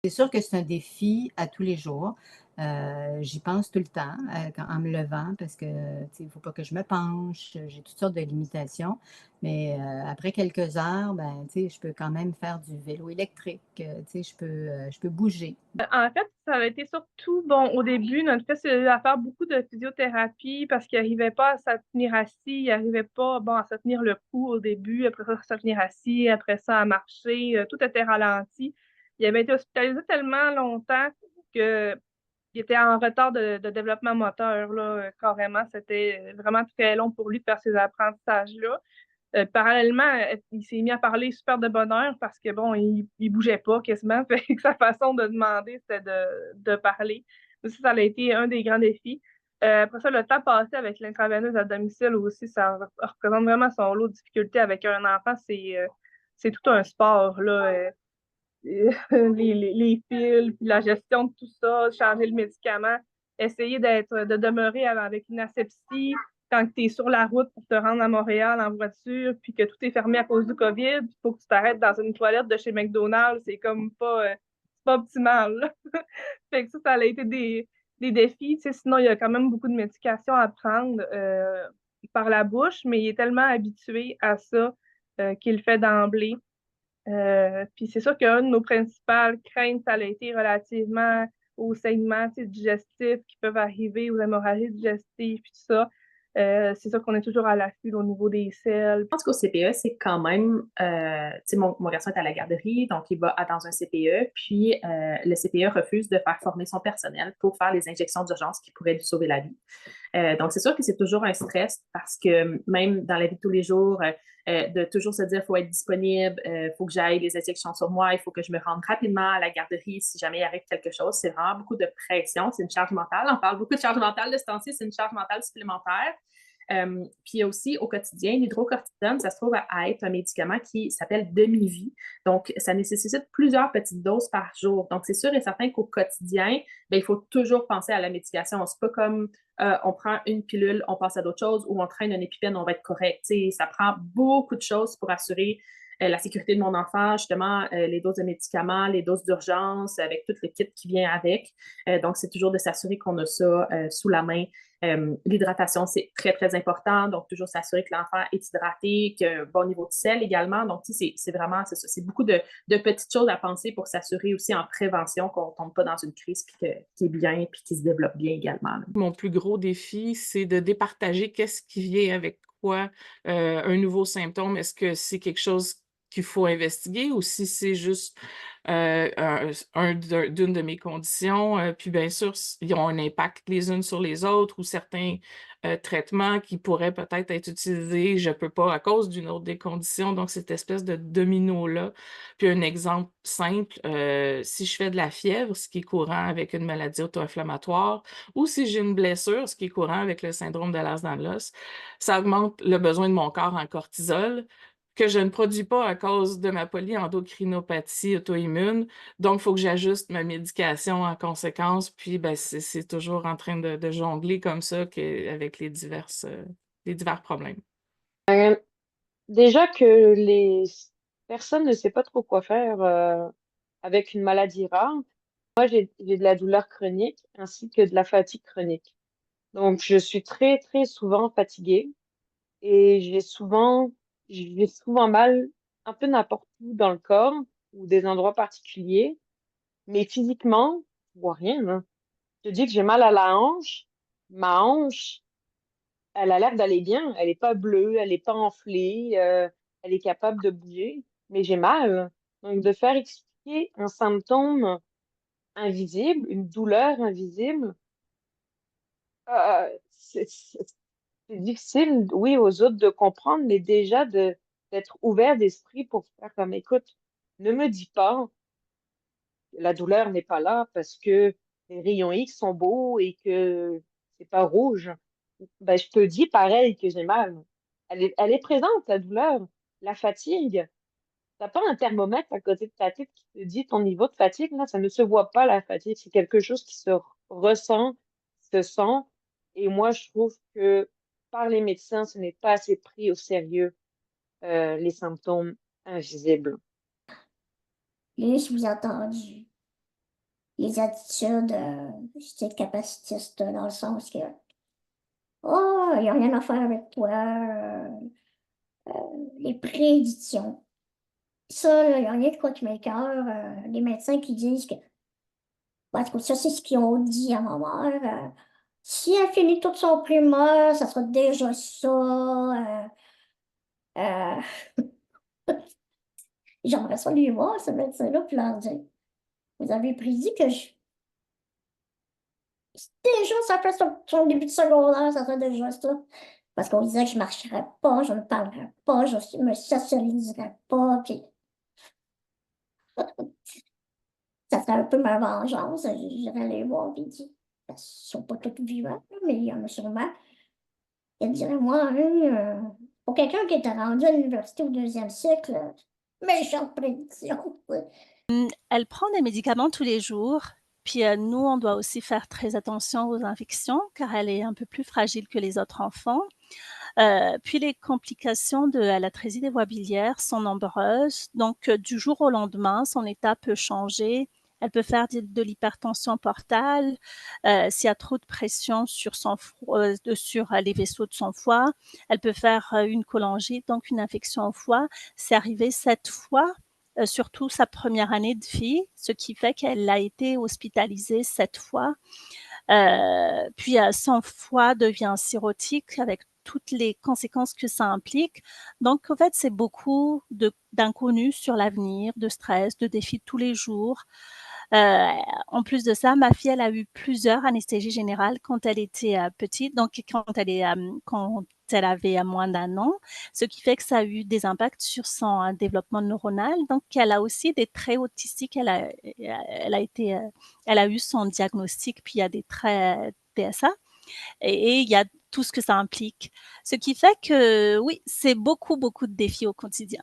C'est sûr que c'est un défi à tous les jours. J'y pense tout le temps, en me levant parce que, tu sais, il ne faut pas que je me penche, j'ai toutes sortes de limitations. Mais, après quelques heures, ben, tu sais, je peux quand même faire du vélo électrique, tu sais, je peux bouger. En fait, ça a été surtout, bon, au début, notre fils il a faire beaucoup de physiothérapie parce qu'il n'arrivait pas à se tenir assis, il n'arrivait pas, bon, à se tenir le cou au début, après ça, à se tenir assis, après ça, à marcher, tout était ralenti. Il avait été hospitalisé tellement longtemps que il était en retard de développement moteur, là, carrément. C'était vraiment très long pour lui de faire ces apprentissages-là. Parallèlement, il s'est mis à parler super de bonheur parce que, bon, il bougeait pas quasiment. Fait que sa façon de demander, c'était de parler. Ça a été un des grands défis. Après ça, le temps passé avec l'intraveineuse à domicile aussi, ça représente vraiment son lot de difficultés avec un enfant. C'est tout un sport, là. Les fils, puis la gestion de tout ça, changer le médicament, essayer de demeurer avec une asepsie quand tu es sur la route pour te rendre à Montréal en voiture, puis que tout est fermé à cause du COVID, il faut que tu t'arrêtes dans une toilette de chez McDonald's, c'est comme c'est pas optimal, là. Fait que ça a été des défis. Tu sais, sinon, il y a quand même beaucoup de médication à prendre par la bouche, mais il est tellement habitué à ça qu'il le fait d'emblée. Puis c'est sûr qu'une de nos principales craintes, ça a été relativement aux saignements, tu sais, digestifs qui peuvent arriver, aux hémorragies digestives, puis tout ça. C'est sûr qu'on est toujours à l'affût là, au niveau des selles. Je pense qu'au CPE, c'est quand même, tu sais, mon garçon est à la garderie, donc il va dans un CPE, puis le CPE refuse de faire former son personnel pour faire les injections d'urgence qui pourraient lui sauver la vie. Donc, c'est sûr que c'est toujours un stress parce que même dans la vie de tous les jours, de toujours se dire, il faut être disponible, il faut que j'aille les injections sur moi, il faut que je me rende rapidement à la garderie si jamais il arrive quelque chose. C'est vraiment beaucoup de pression, c'est une charge mentale. On parle beaucoup de charge mentale de ce temps-ci, c'est une charge mentale supplémentaire. Puis il y a aussi au quotidien, l'hydrocortisone, ça se trouve à être un médicament qui s'appelle demi-vie. Donc, ça nécessite plusieurs petites doses par jour. Donc, c'est sûr et certain qu'au quotidien, ben, il faut toujours penser à la médication. C'est pas comme on prend une pilule, on passe à d'autres choses, ou on traîne un épipène, on va être correct. T'sais, ça prend beaucoup de choses pour assurer la sécurité de mon enfant, justement, les doses de médicaments, les doses d'urgence, avec tout le kit qui vient avec. Donc, c'est toujours de s'assurer qu'on a ça sous la main. L'hydratation, c'est très, très important. Donc, toujours s'assurer que l'enfant est hydraté, qu'il y a un bon niveau de sel également. Donc, c'est vraiment, c'est ça. C'est beaucoup de petites choses à penser pour s'assurer aussi en prévention qu'on ne tombe pas dans une crise qui est bien puis qui se développe bien également, là. Mon plus gros défi, c'est de départager qu'est-ce qui vient avec quoi, un nouveau symptôme. Est-ce que c'est quelque chose qu'il faut investiguer ou si c'est juste, d'une de mes conditions, puis bien sûr, ils ont un impact les unes sur les autres ou certains, traitements qui pourraient peut-être être utilisés, je peux pas à cause d'une autre des conditions, donc cette espèce de domino-là. Puis un exemple simple, si je fais de la fièvre, ce qui est courant avec une maladie auto-inflammatoire, ou si j'ai une blessure, ce qui est courant avec le syndrome de l'as dans l'os, ça augmente le besoin de mon corps en cortisol que je ne produis pas à cause de ma polyendocrinopathie auto-immune. Donc, il faut que j'ajuste ma médication en conséquence. Puis, ben, c'est toujours en train de jongler comme ça avec les divers problèmes. Déjà que les personnes ne savent pas trop quoi faire avec une maladie rare. Moi, j'ai de la douleur chronique ainsi que de la fatigue chronique. Donc, je suis très, très souvent fatiguée et j'ai souvent mal un peu n'importe où dans le corps ou des endroits particuliers. Mais physiquement, je vois rien, hein. Je dis que j'ai mal à la hanche. Ma hanche, elle a l'air d'aller bien. Elle est pas bleue, elle est pas enflée, elle est capable de bouger, mais j'ai mal. Donc, de faire expliquer un symptôme invisible, une douleur invisible, c'est difficile, oui, aux autres de comprendre, mais déjà d'être ouvert d'esprit pour faire comme, écoute, ne me dis pas que la douleur n'est pas là parce que les rayons X sont beaux et que c'est pas rouge. Ben, je te dis pareil que j'ai mal. Elle est présente, la douleur, la fatigue. T'as pas un thermomètre à côté de ta tête qui te dit ton niveau de fatigue, là, ça ne se voit pas, la fatigue. C'est quelque chose qui se ressent, se sent. Et moi, je trouve que par les médecins, ce n'est pas assez pris au sérieux, les symptômes invisibles. Et je vous ai entendu. les attitudes, capacitistes, dans le sens que oh, il n'y a rien à faire avec toi, les prédictions. Ça, il n'y a rien de quoi qui m'écoeure. Les médecins qui disent que, en tout cas, ça, c'est ce qu'ils ont dit à ma mère. Si elle finit toute son primaire, ça sera déjà ça. Euh, J'aimerais ça les voir, ce médecin-là, puis leur dire, vous avez prédit que déjà, ça fait son début de secondaire, ça serait déjà ça. Parce qu'on disait que je ne marcherais pas, je ne parlerais pas, je ne me socialiserais pas, puis ça serait un peu ma vengeance. J'irais les voir, puis dire, ils ne sont pas tous vivants, là, mais il y en a sûrement. Ils diraient, moi, hein, pour quelqu'un qui était rendu à l'université au 2e cycle, méchante prédiction. Elle prend des médicaments tous les jours. Puis nous, on doit aussi faire très attention aux infections car elle est un peu plus fragile que les autres enfants. Puis les complications de l'atrésie des voies biliaires sont nombreuses. Donc, du jour au lendemain, son état peut changer. Elle peut faire de l'hypertension portale s'il y a trop de pression sur les vaisseaux de son foie. Elle peut faire une cholangite, donc une infection au foie. C'est arrivé 7 fois, surtout sa première année de vie, ce qui fait qu'elle a été hospitalisée 7 fois. Puis son foie devient cirrhotique avec toutes les conséquences que ça implique. Donc, en fait, c'est beaucoup d'inconnus sur l'avenir, de stress, de défis de tous les jours. En plus de ça, ma fille, elle a eu plusieurs anesthésies générales quand elle était petite, donc quand elle avait moins d'1 an, ce qui fait que ça a eu des impacts sur son développement neuronal. Donc, elle a aussi des traits autistiques. Elle a eu son diagnostic, puis il y a des traits TSA, et il y a tout ce que ça implique. Ce qui fait que, oui, c'est beaucoup, beaucoup de défis au quotidien.